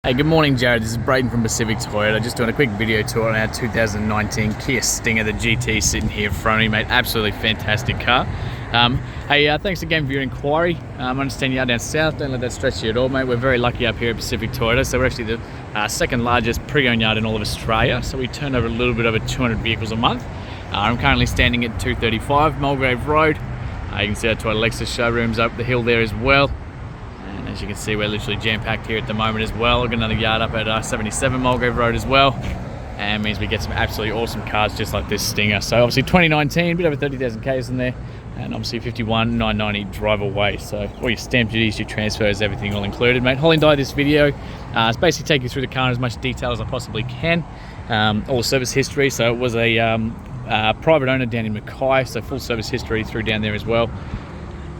Hey, good morning, Jared. This is Braden from Pacific Toyota. Just doing a quick video tour on our 2019 Kia Stinger, the GT, sitting here in front of me, mate. Absolutely fantastic car. Thanks again for your inquiry. I understand you are down south. Don't let that stress you at all, mate. We're very lucky up here at Pacific Toyota. So we're actually the second largest pre-owned yard in all of Australia. So we turn over a little bit over 200 vehicles a month. I'm currently standing at 235 Mulgrave Road. You can see our Toyota Lexus showrooms up the hill there as well. And as you can see, we're literally jam-packed here at the moment as well. We've got another yard up at 77 Mulgrave Road as well. And it means we get some absolutely awesome cars just like this Stinger. So obviously 2019, a bit over 30,000 Ks in there. And obviously 51,990 drive away. So all your stamp duties, your transfers, everything all included, mate. Hyundai this video is basically take you through the car in as much detail as I possibly can. All the service history. So it was a private owner down in Mackay. So full service history through down there as well.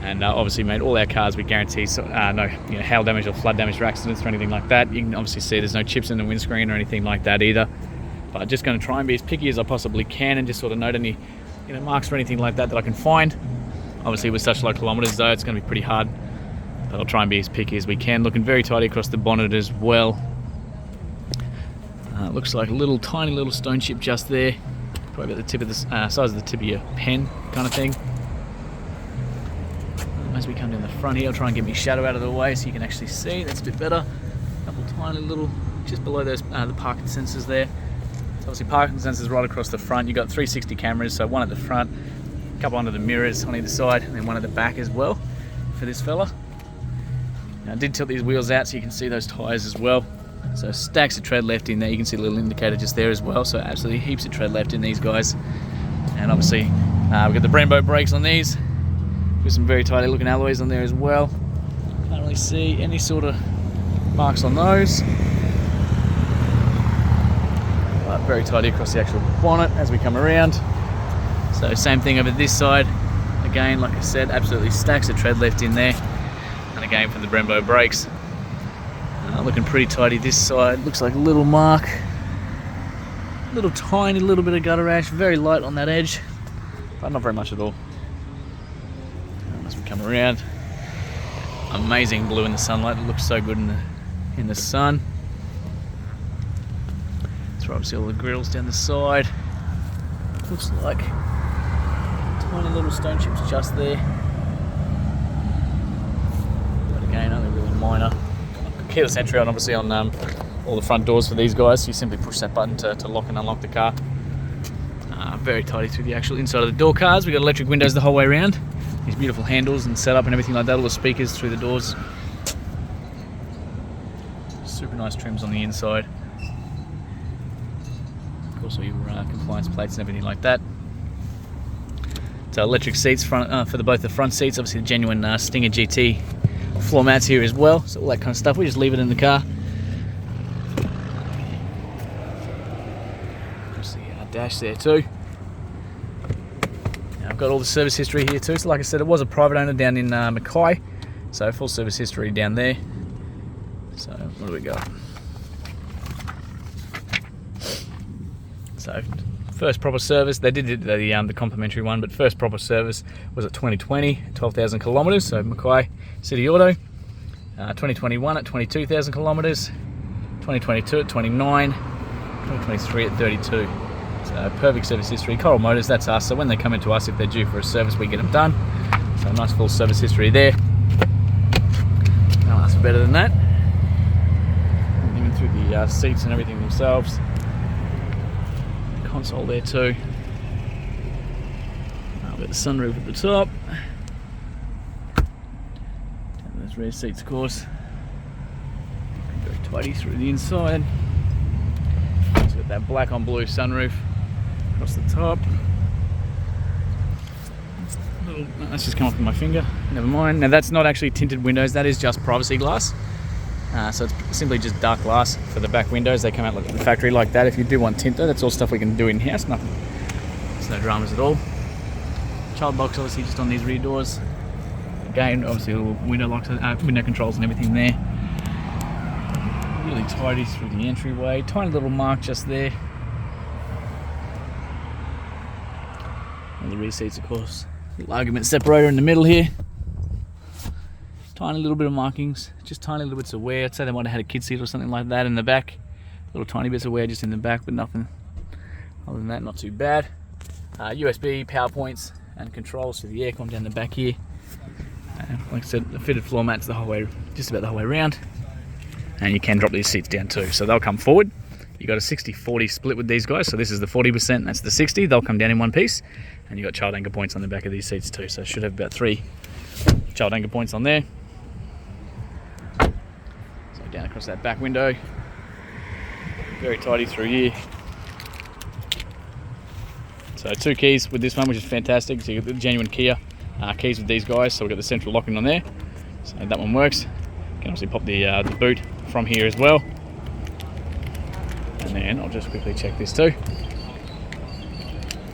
And obviously, mate, all our cars we guarantee no hail damage or flood damage or accidents or anything like that. You can obviously see there's no chips in the windscreen or anything like that either. But I'm just going to try and be as picky as I possibly can and just sort of note any marks or anything like that I can find. Obviously, with such low kilometres though, it's going to be pretty hard. But I'll try and be as picky as we can. Looking very tidy across the bonnet as well. Looks like a little tiny little stone chip just there. Probably about the tip of the size of the tip of your pen kind of thing. As we come down the front here, I'll try and get my shadow out of the way so you can actually see. That's a bit better. A couple tiny little, just below those the parking sensors there. So obviously parking sensors right across the front. You've got 360 cameras, so one at the front, a couple under the mirrors on either side, and then one at the back as well for this fella. Now I did tilt these wheels out so you can see those tyres as well. So stacks of tread left in there. You can see a little indicator just there as well. So absolutely heaps of tread left in these guys. And obviously we've got the Brembo brakes on these. With some very tidy looking alloys on there as well. Can't really see any sort of marks on those. But very tidy across the actual bonnet as we come around. So same thing over this side. Again, like I said, absolutely stacks of tread left in there. And again for the Brembo brakes. Looking pretty tidy this side. Looks like a little mark. Little tiny little bit of gutter ash. Very light on that edge. But not very much at all. As we come around, amazing blue in the sunlight. It looks so good in the sun. That's right, obviously all the grills down the side. Looks like tiny little stone chips just there. But again, only really minor. Keyless entry on, obviously on all the front doors for these guys. So you simply push that button to lock and unlock the car. Very tidy through the actual inside of the door cars. We've got electric windows the whole way around. These beautiful handles and setup and everything like that. All the speakers through the doors. Super nice trims on the inside. Of course, all your compliance plates and everything like that. So electric seats for both the front seats. Obviously the genuine Stinger GT floor mats here as well. So all that kind of stuff. We just leave it in the car. Across the dash there too. I've got all the service history here too. So like I said, it was a private owner down in Mackay. So full service history down there. So what do we got? So first proper service, they did the complimentary one, but first proper service was at 2020, 12,000 kilometres. So Mackay City Auto. 2021 at 22,000 kilometres. 2022 at 29. 2023 at 32. So perfect service history. Coral Motors, that's us. So when they come into us, if they're due for a service, we get them done. So nice full service history there. No, that's better than that. And even through the seats and everything themselves. Console there too. I've got the sunroof at the top. Down those rear seats, of course. Very tidy through the inside. It's got that black on blue sunroof across the top. That's just come off with my finger. Never mind. Now that's not actually tinted windows. That is just privacy glass. So it's simply just dark glass for the back windows. They come out like the factory like that. If you do want tint though, that's all stuff we can do in house. Nothing. There's no dramas at all. Child box obviously just on these rear doors. Again, obviously little window locks, window controls and everything there. Really tidy through the entryway. Tiny little mark just there. And the rear seats, of course. Little argument separator in the middle here. Tiny little bit of markings, just tiny little bits of wear. I'd say they might have had a kid seat or something like that in the back. Little tiny bits of wear just in the back, but nothing other than that, not too bad. USB, power points, and controls for the aircon down the back here. Like I said, the fitted floor mats the whole way, just about the whole way around. And you can drop these seats down too, so they'll come forward. You got a 60-40 split with these guys, so this is the 40%, that's the 60. They'll come down in one piece, and you got child anchor points on the back of these seats too. So it should have about 3 child anchor points on there. So down across that back window, very tidy through here. So 2 keys with this one, which is fantastic. So you got the genuine Kia keys with these guys. So we've got the central locking on there, so that one works. You can obviously pop the boot from here as well. And then I'll just quickly check this too.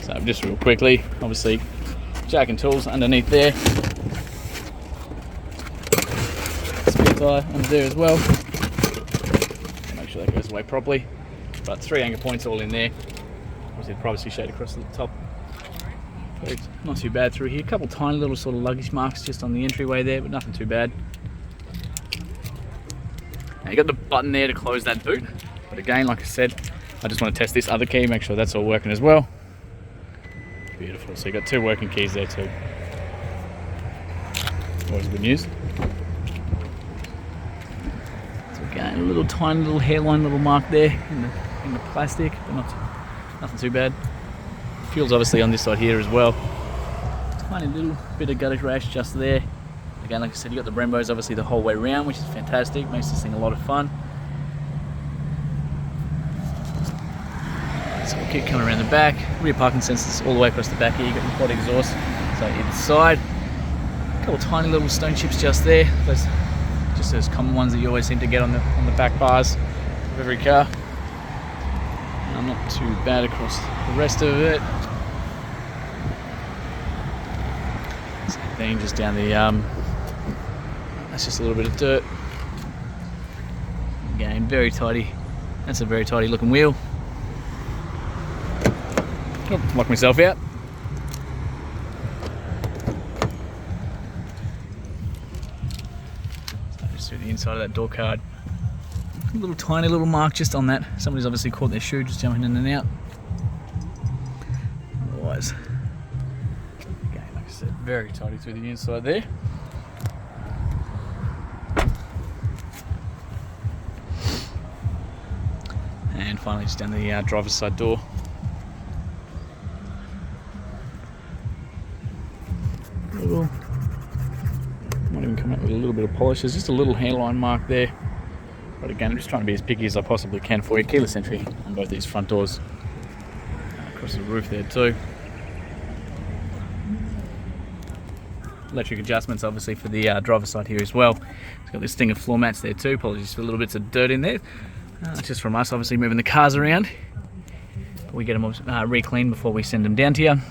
So just real quickly, obviously jack and tools underneath there. Spare tyre under there as well. Make sure that goes away properly. But 3 anchor points all in there. Obviously the privacy shade across the top. But not too bad through here. A couple tiny little sort of luggage marks just on the entryway there, but nothing too bad. Now you got the button there to close that boot. But again, like I said, I just want to test this other key, make sure that's all working as well. Beautiful. So you got 2 working keys there too. Always good news. So again, a little tiny little hairline little mark there in the plastic, but nothing too bad. Fuel's obviously on this side here as well. Tiny little bit of gutter rash just there. Again, like I said, you got the Brembos obviously the whole way around, which is fantastic. Makes this thing a lot of fun. So we'll keep coming around the back. Rear parking sensors all the way across the back here. You've got your quad exhaust, so either side. A couple tiny little stone chips just there. Those, just those common ones that you always seem to get on the back bars of every car. Not too bad across the rest of it. Same thing, just down the that's just a little bit of dirt. Again, very tidy. That's a very tidy looking wheel. Oh, lock myself out. So just through the inside of that door card. A little tiny little mark just on that. Somebody's obviously caught their shoe just jumping in and out. Otherwise, again, like I said, very tidy through the inside there. And finally just down the driver's side door. Might even come out with a little bit of polish. There's just a little hairline mark there. But again, I'm just trying to be as picky as I possibly can for you. Keyless entry on both these front doors. Across the roof there too. Electric adjustments obviously for the driver's side here as well. It's got this thing of floor mats there too. Apologies for little bits of dirt in there. Just from us obviously moving the cars around. We get them re-cleaned before we send them down to you.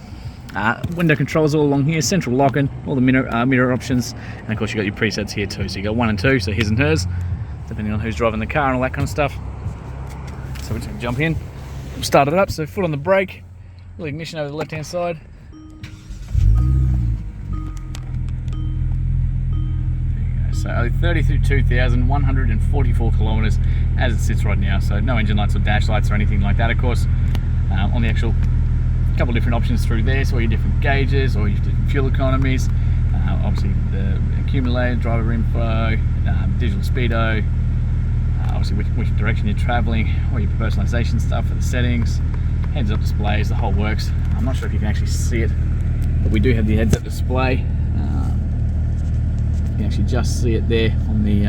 Window controls all along here, central locking, all the mirror options, and of course you got your presets here too. So you got 1 and 2, so his and hers, depending on who's driving the car and all that kind of stuff. So we're just gonna jump in, we'll start it up. So foot on the brake, little ignition over the left hand side. So 32,144 kilometres as it sits right now. So no engine lights or dash lights or anything like that, of course. On the actual couple different options through there, so all your different gauges, all your different fuel economies, obviously the accumulator, driver info, digital speedo, obviously which direction you're travelling, all your personalisation stuff for the settings, heads-up displays, the whole works. I'm not sure if you can actually see it, but we do have the heads-up display. You can actually just see it there on the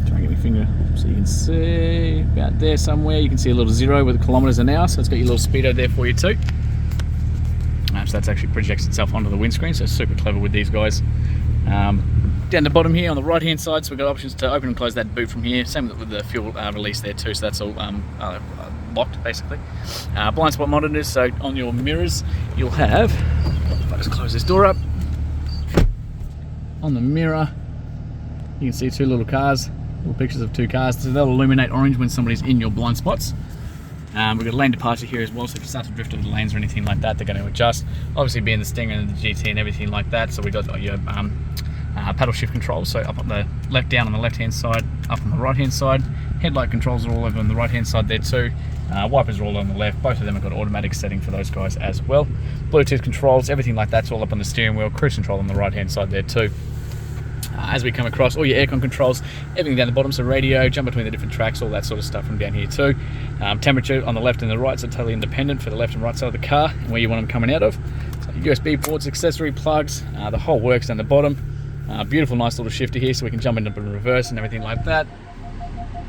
try and get my finger so you can see about there somewhere. You can see a little 0 with the kilometres an hour, so it's got your little speedo there for you too. So that's actually projects itself onto the windscreen, so it's super clever with these guys. Down the bottom here on the right hand side, so we've got options to open and close that boot from here. Same with the fuel release there too, so that's all locked basically. Blind spot monitors, so on your mirrors you'll have, if I just close this door up, on the mirror you can see 2 little cars, little pictures of 2 cars, so they'll illuminate orange when somebody's in your blind spots. We've got lane departure here as well, so if you start to drift over the lanes or anything like that, they're going to adjust. Obviously being the Stinger and the GT and everything like that, so we've got your paddle shift controls, so up on the left, down on the left hand side, up on the right hand side. Headlight controls are all over on the right hand side there too. Wipers are all on the left. Both of them have got automatic setting for those guys as well. Bluetooth controls, everything like that's all up on the steering wheel. Cruise control on the right hand side there too. As we come across, all your aircon controls, everything down the bottom, so radio, jump between the different tracks, all that sort of stuff from down here too. Temperature on the left and the right, so totally independent for the left and right side of the car and where you want them coming out of. So USB ports, accessory plugs, the whole works down the bottom. Beautiful, nice little shifter here, so we can jump into reverse and everything like that.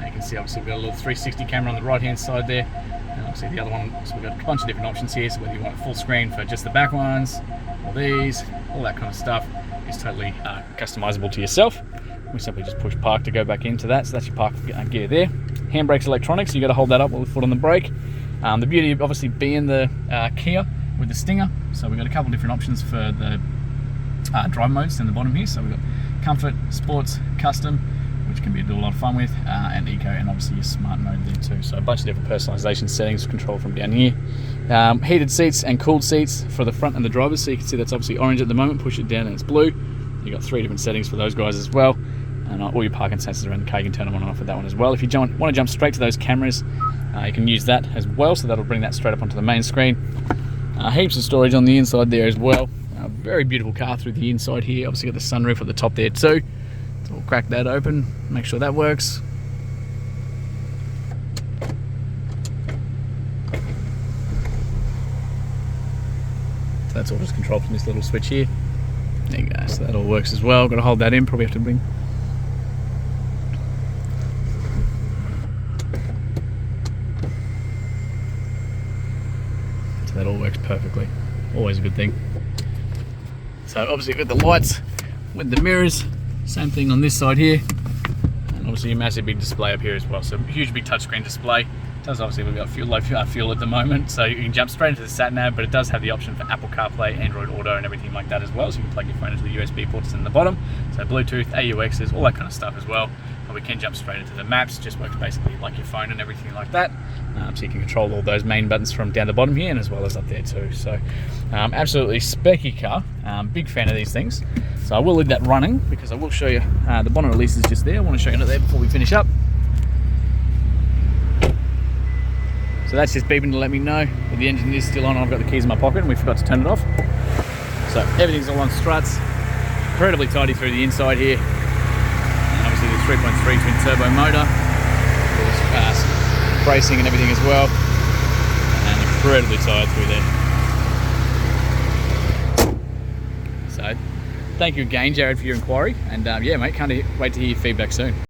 You can see obviously we've got a little 360 camera on the right hand side there. And obviously the other one, so we've got a bunch of different options here, so whether you want a full screen for just the back ones, or these, all that kind of stuff is totally customizable to yourself. We simply just push park to go back into that, so that's your park gear there. Handbrake's electronics, so you got to hold that up with the foot on the brake. The beauty of obviously being the Kia with the Stinger, so we've got a couple different options for the drive modes down the bottom here. So we've got comfort, sports, custom, which can be a lot of fun with, and eco, and obviously your smart mode there too. So a bunch of different personalization settings controlled from down here. Heated seats and cooled seats for the front and the drivers, so you can see that's obviously orange at the moment. Push it down and it's blue. You've got 3 different settings for those guys as well, and all your parking sensors around the car, you can turn them on and off with that one as well. If you want to jump straight to those cameras, you can use that as well, so that'll bring that straight up onto the main screen. Heaps of storage on the inside there as well. Very beautiful car through the inside here. Obviously got the sunroof at the top there too. So we'll crack that open, make sure that works. So that's all just controlled from this little switch here. There you go, so that all works as well. Got to hold that in, probably have to bring. So that all works perfectly. Always a good thing. So obviously with the lights, with the mirrors, same thing on this side here, and obviously a massive big display up here as well. So huge big touchscreen display. It does obviously, we've got low fuel at the moment, so you can jump straight into the sat nav, but it does have the option for Apple CarPlay, Android Auto, and everything like that as well. So you can plug your phone into the USB ports in the bottom. So Bluetooth, AUXs, all that kind of stuff as well. But we can jump straight into the maps. Just works basically like your phone and everything like that. So you can control all those main buttons from down the bottom here, and as well as up there too. So absolutely specky car. Big fan of these things. So I will leave that running because I will show you the bonnet release is just there. I want to show you that there before we finish up. So that's just beeping to let me know that the engine is still on. I've got the keys in my pocket and we forgot to turn it off. So everything's all on struts. Incredibly tidy through the inside here. And obviously the 3.3 twin turbo motor. Bracing and everything as well. And incredibly tired through there. So thank you again, Jared, for your inquiry. And yeah, mate, can't wait to hear your feedback soon.